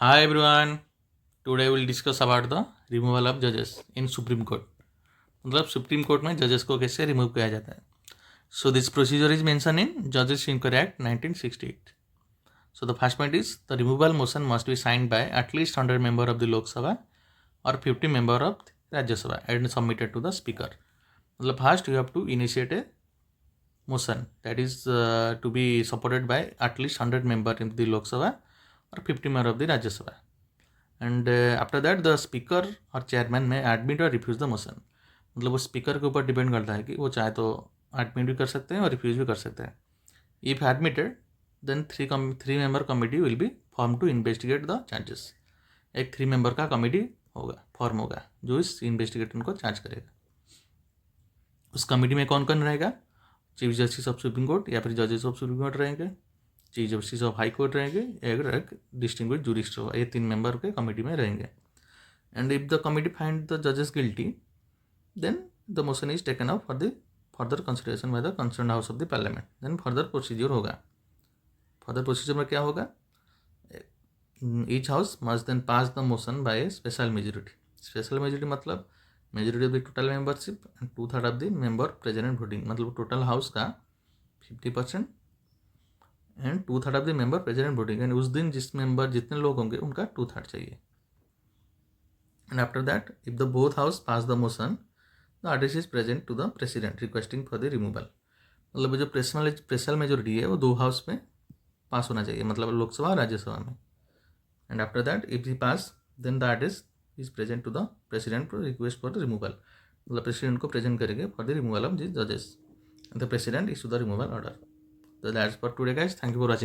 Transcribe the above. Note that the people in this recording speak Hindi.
Hi everyone. Today we'll discuss about the removal of judges in Supreme Court. मतलब सुप्रीम कोर्ट में जजेस को कैसे रिमूव किया जाता है. So this procedure is mentioned in Judges Inquiry Act 1968. So the first point is the removal motion must be signed by at least 100 member of the Lok Sabha or 50 member of the Rajya Sabha and submitted to the speaker. मतलब first you have to initiate a motion that is to be supported by at least 100 member in the Lok Sabha or 50 member of the Rajya Sabha. And after that the speaker और चेयरमैन में एडमिट और रिफ्यूज़ द मोशन. मतलब वो स्पीकर के ऊपर डिपेंड करता है कि वो चाहे तो एडमिट भी कर सकते हैं और रिफ्यूज़ भी कर सकते हैं. If admitted then three member committee will be form to investigate the charges. एक 3 मेंबर का कमेटी फॉर्म होगा जो इस इन्वेस्टिगेशन को चार्ज करेगा. उस कमेटी में कौन कौन रहेगा? Chief justice of supreme court या फिर जजेस ऑफ सुप्रीम कोर्ट रहेंगे, chief justice of high court रहेंगे, एक डिस्टिंग्विश्ड जूरिस्ट होगा. ये 3 मेंबर के कमेटी में रहेंगे. And if the committee find the जजेस guilty then the motion is taken up for the further consideration by the concern house of the parliament. Then further procedure होगा. फर्दर प्रोसीजर में क्या होगा? Each house must then pass the motion by special majority. Special majority मतलब majority of the total membership and 2/3 of the member present and voting. मतलब टोटल हाउस का 50% and 2/3 of the member present and voting. And उस दिन जितने लोग होंगे उनका 2/3 चाहिए. And after that if the both house pass the motion the artist is present to the president requesting for the removal. मतलब जो स्पेशल मेजोरिटी है वो 2 हाउस में पास होना चाहिए, मतलब लोकसभा और राज्यसभा में. And after that if he pass then the artist is present to the president for request for the removal. मतलब प्रेसिडेंट को प्रेजेंट करेंगे for the removal of this जजेस. The president issue the removal order. So that's for today guys. Thank you for watching.